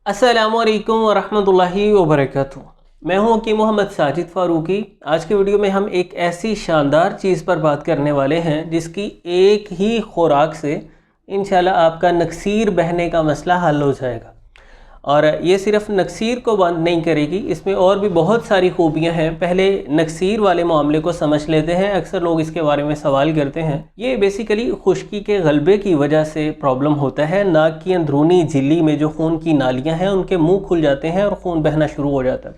अस्सलामुअलैकुम वरहमतुल्लाहि वबरकातुहू। मैं हूं कि मोहम्मद साजिद फ़ारूकी। आज के वीडियो में हम एक ऐसी शानदार चीज़ पर बात करने वाले हैं जिसकी एक ही खुराक से इंशाल्लाह आपका नक्सीर बहने का मसला हल हो जाएगा। और ये सिर्फ नक्सीर को बंद नहीं करेगी, इसमें और भी बहुत सारी खूबियां हैं। पहले नक्सीर वाले मामले को समझ लेते हैं। अक्सर लोग इसके बारे में सवाल करते हैं। ये बेसिकली खुश्की के गलबे की वजह से प्रॉब्लम होता है। नाक की अंदरूनी झिल्ली में जो खून की नालियां हैं उनके मुंह खुल जाते हैं और खून बहना शुरू हो जाता है।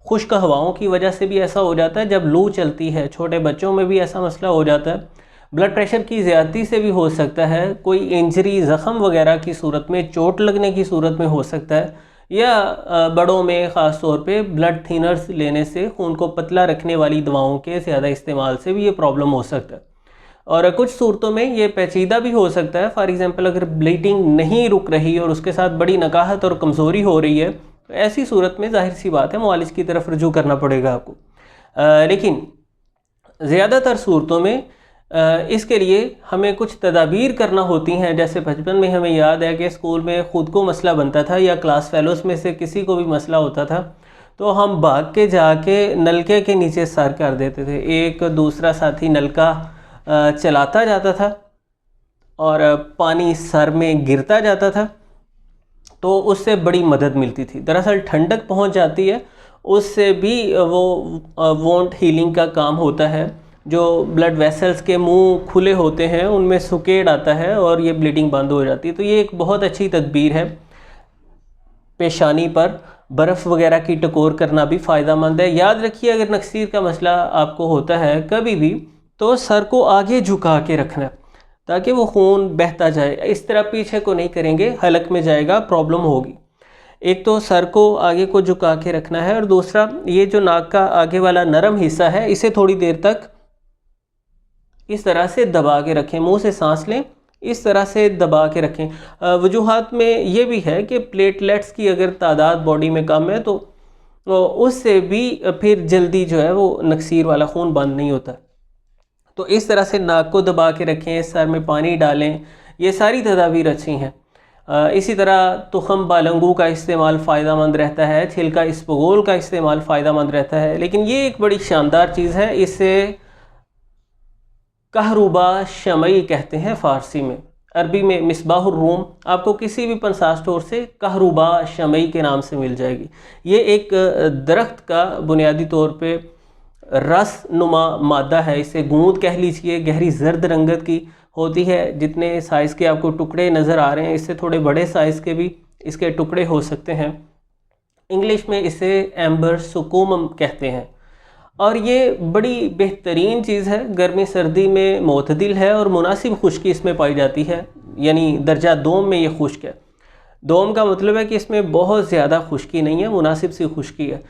खुश्क हवाओं की वजह से भी ऐसा हो जाता है। जब लू चलती है, छोटे बच्चों में भी ऐसा मसला हो जाता है। ब्लड प्रेशर की ज़्यादती से भी हो सकता है। कोई इंजरी, ज़ख़म वगैरह की सूरत में, चोट लगने की सूरत में हो सकता है। या बड़ों में ख़ास तौर पे ब्लड थिनर्स लेने से, खून को पतला रखने वाली दवाओं के ज़्यादा इस्तेमाल से भी ये प्रॉब्लम हो सकता है। और कुछ सूरतों में ये पेचीदा भी हो सकता है। फॉर एग्ज़ाम्पल, अगर ब्लीडिंग नहीं रुक रही और उसके साथ बड़ी नकाहत और कमज़ोरी हो रही है, तो ऐसी सूरत में ज़ाहिर सी बात है मुआलिज की तरफ रुजू करना पड़ेगा आपको। लेकिन ज़्यादातर सूरतों में इसके लिए हमें कुछ तदाबीर करना होती हैं। जैसे बचपन में हमें याद है कि स्कूल में ख़ुद को मसला बनता था या क्लास फेलोज़ में से किसी को भी मसला होता था तो हम भाग के जाके नलके के नीचे सर कर देते थे। एक दूसरा साथी नलका चलाता जाता था और पानी सर में गिरता जाता था, तो उससे बड़ी मदद मिलती थी। दरअसल ठंडक पहुंच जाती है, उससे भी वो वोंट हीलिंग का काम होता है। जो ब्लड वेसल्स के मुंह खुले होते हैं उनमें सुकेड़ आता है और ये ब्लीडिंग बंद हो जाती है। तो ये एक बहुत अच्छी तदबीर है। पेशानी पर बर्फ़ वगैरह की टकोर करना भी फ़ायदा मंद है। याद रखिए, अगर नक्सीर का मसला आपको होता है कभी भी, तो सर को आगे झुका के रखना है ताकि वो खून बहता जाए। इस तरह पीछे को नहीं करेंगे, हलक में जाएगा, प्रॉब्लम होगी। एक तो सर को आगे को झुका के रखना है और दूसरा ये जो नाक का आगे वाला नरम हिस्सा है इसे थोड़ी देर तक इस तरह से दबा के रखें। मुंह से सांस लें, इस तरह से दबा के रखें। वजूहात में ये भी है कि प्लेटलेट्स की अगर तादाद बॉडी में कम है तो उससे भी फिर जल्दी जो है वो नक्सीर वाला खून बंद नहीं होता। तो इस तरह से नाक को दबा के रखें, सर में पानी डालें, ये सारी तदाबीर अच्छी हैं। इसी तरह तुखम बालंगू का इस्तेमाल फ़ायदा मंद रहता है, छिलका इसबगोल का इस्तेमाल फ़ायदा मंद रहता है। लेकिन ये एक बड़ी शानदार चीज़ है, इससे कहरुबा शमई कहते हैं फ़ारसी में, अरबी में मिसबाहुर रूम। आपको किसी भी पंसार स्टोर से कहरुबा शमई के नाम से मिल जाएगी। ये एक दरख्त का बुनियादी तौर पे रस नुमा मादा है। इसे गूंद कह लीजिए, गहरी जर्द रंगत की होती है। जितने साइज़ के आपको टुकड़े नज़र आ रहे हैं, इससे थोड़े बड़े साइज़ के भी इसके टुकड़े हो सकते हैं। इंग्लिश में इसे एम्बर सुकुमम कहते हैं। और ये बड़ी बेहतरीन चीज़ है। गर्मी सर्दी में मोतदिल है और मुनासिब खुश्की इसमें पाई जाती है। यानी दर्जा दोम में ये खुश्क है। दोम का मतलब है कि इसमें बहुत ज़्यादा खुश्की नहीं है, मुनासिब सी खुश्की है।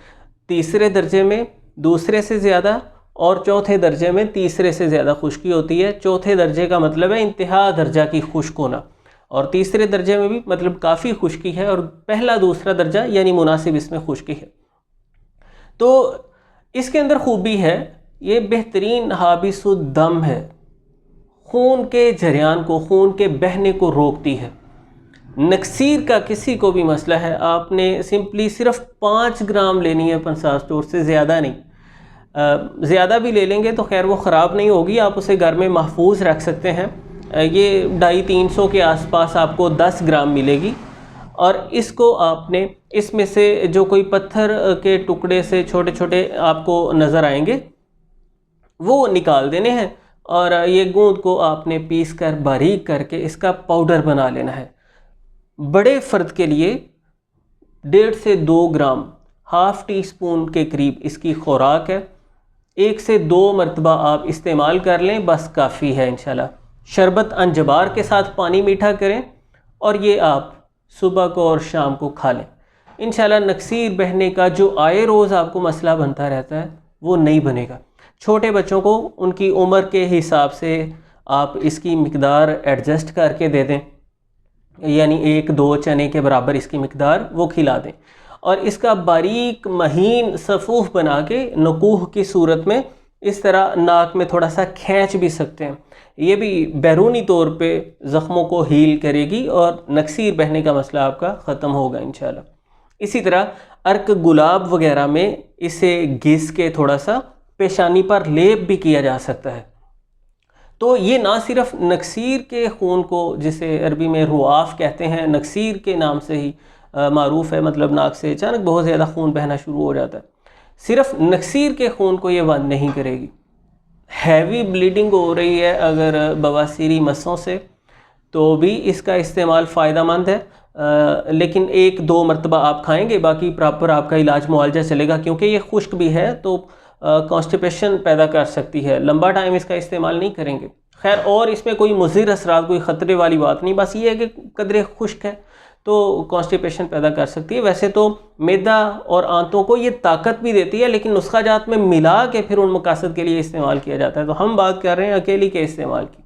तीसरे दर्जे में दूसरे से ज़्यादा और चौथे दर्जे में तीसरे से ज़्यादा खुश्की होती है। चौथे दर्जे का मतलब है इंतहा दर्जा की खुश्क होना, और तीसरे दर्जे में भी मतलब काफ़ी खुश्की है, और पहला दूसरा दर्जा यानी मुनासिब इसमें खुश्की है। तो इसके अंदर खूबी है, ये बेहतरीन हाबिसुद्दम है। खून के जरियान को, खून के बहने को रोकती है। नक्सीर का किसी को भी मसला है, आपने सिंपली सिर्फ 5 ग्राम लेनी है पंसार स्टोर से, ज़्यादा नहीं। ज़्यादा भी ले लेंगे तो खैर वो ख़राब नहीं होगी, आप उसे घर में महफूज रख सकते हैं। ये 250-300 के आसपास आपको 10 ग्राम मिलेगी। और इसको आपने, इसमें से जो कोई पत्थर के टुकड़े से छोटे छोटे आपको नज़र आएंगे वो निकाल देने हैं, और ये गूंद को आपने पीस कर बारीक करके इसका पाउडर बना लेना है। बड़े फ़र्द के लिए 1.5 से 2 ग्राम, हाफ़ टी स्पून के करीब इसकी खुराक है। 1 से 2 मरतबा आप इस्तेमाल कर लें, बस काफ़ी है इंशाल्लाह। शरबत अंजबार के साथ पानी मीठा करें और ये आप सुबह को और शाम को खा लें। इंशाल्लाह नक्सीर बहने का जो आए रोज़ आपको मसला बनता रहता है वो नहीं बनेगा। छोटे बच्चों को उनकी उम्र के हिसाब से आप इसकी मिकदार एडजस्ट करके दे दें, यानी 1-2 चने के बराबर इसकी मिकदार वो खिला दें, और इसका बारीक महीन सफ़ूफ बना के नकूह की सूरत में इस तरह नाक में थोड़ा सा खींच भी सकते हैं। ये भी बैरूनी तौर पे ज़ख्मों को हील करेगी और नक्सीर बहने का मसला आपका ख़त्म होगा इंशाल्लाह। इसी तरह अर्क गुलाब वगैरह में इसे घिस के थोड़ा सा पेशानी पर लेप भी किया जा सकता है। तो ये ना सिर्फ नक्सीर के खून को, जिसे अरबी में रुआफ कहते हैं, नक्सीर के नाम से ही मारूफ है, मतलब नाक से अचानक बहुत ज़्यादा खून बहना शुरू हो जाता है, सिर्फ नक्सीर के खून को ये बंद नहीं करेगी। हैवी ब्लीडिंग हो रही है अगर बवासीरी मसों से, तो भी इसका इस्तेमाल फ़ायदेमंद है, लेकिन 1-2 मरतबा आप खाएंगे, बाकी प्रॉपर आपका इलाज मुआलजा चलेगा, क्योंकि ये खुश्क भी है तो कॉन्स्टिपेशन पैदा कर सकती है। लंबा टाइम इसका इस्तेमाल नहीं करेंगे। खैर, और इसमें कोई मुज़िर असरात, कोई ख़तरे वाली बात नहीं, बस ये है कि कदरे खुश्क है तो कॉन्स्टिपेशन पैदा कर सकती है। वैसे तो मैदा और आंतों को ये ताकत भी देती है, लेकिन नुस्खा जात में मिला के फिर उन मकासद के लिए इस्तेमाल किया जाता है। तो हम बात कर रहे हैं अकेली के इस्तेमाल की।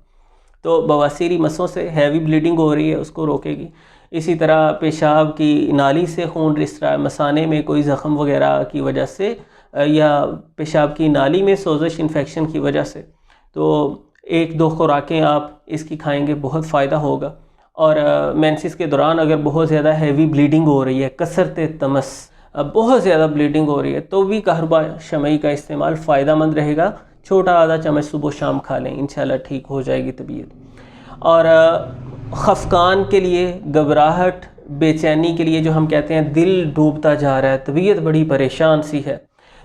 तो बवासीरी मसों से हैवी ब्लीडिंग हो रही है, उसको रोकेगी। इसी तरह पेशाब की नाली से खून रिस रहा है, मसाने में कोई ज़ख़म वगैरह की वजह से, या पेशाब की नाली में सोजिश इन्फेक्शन की वजह से, तो 1-2 खुराकें आप इसकी खाएंगे, बहुत फ़ायदा होगा। और मेंसेस के दौरान अगर बहुत ज़्यादा हैवी ब्लीडिंग हो रही है, कसरत तमस, बहुत ज़्यादा ब्लीडिंग हो रही है, तो भी कहरबा शमई का इस्तेमाल फ़ायदेमंद रहेगा। छोटा आधा चम्मच सुबह शाम खा लें, इंशाल्लाह ठीक हो जाएगी तबीयत। और खफकान के लिए, घबराहट, बेचैनी के लिए, जो हम कहते हैं दिल डूबता जा रहा है, तबीयत बड़ी परेशान सी है,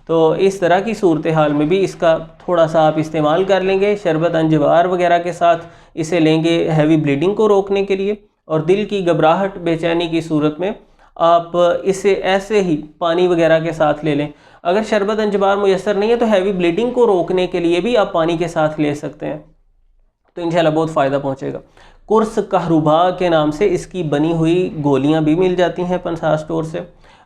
तो इस तरह की सूरत हाल में भी इसका थोड़ा सा आप इस्तेमाल कर लेंगे। शरबत अंजवार वगैरह के साथ इसे लेंगे हैवी ब्लीडिंग को रोकने के लिए। और दिल की घबराहट, बेचैनी की सूरत में आप इसे ऐसे ही पानी वगैरह के साथ ले लें। अगर शरबत अंजवार मुयसर नहीं है तो हैवी ब्लीडिंग को रोकने के लिए भी आप पानी के साथ ले सकते हैं, तो इंशाल्लाह बहुत फ़ायदा पहुँचेगा। कुर्स कहरुबा के नाम से इसकी बनी हुई गोलियाँ भी मिल जाती हैं पंसार स्टोर से,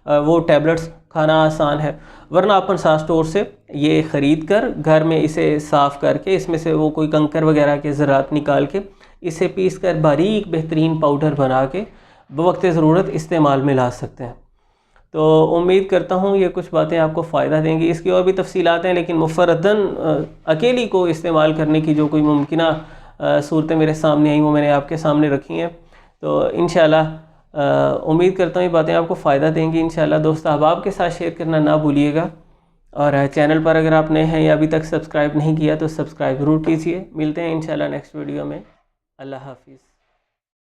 वो टैबलेट्स खाना आसान है, वरना आप पंसार स्टोर से ये ख़रीद कर घर में इसे साफ़ करके इसमें से वो कोई कंकर वगैरह के ज़रात निकाल के इसे पीस कर बारीक बेहतरीन पाउडर बना के बवक्त ज़रूरत इस्तेमाल में ला सकते हैं। तो उम्मीद करता हूँ ये कुछ बातें आपको फ़ायदा देंगी। इसकी और भी तफसीलात हैं, लेकिन मुफर्रदन अकेली को इस्तेमाल करने की जो कोई मुमकिना सूरतें मेरे सामने आई वो मैंने आपके सामने रखी हैं। तो इंशाल्लाह उम्मीद करता हूँ ये बातें आपको फ़ायदा देंगी। इंशाल्लाह दोस्त अहबाब के साथ शेयर करना ना भूलिएगा, और चैनल पर अगर आप नए हैं या अभी तक सब्सक्राइब नहीं किया तो सब्सक्राइब ज़रूर कीजिए। मिलते हैं इंशाल्लाह नेक्स्ट वीडियो में। अल्लाह हाफिज़।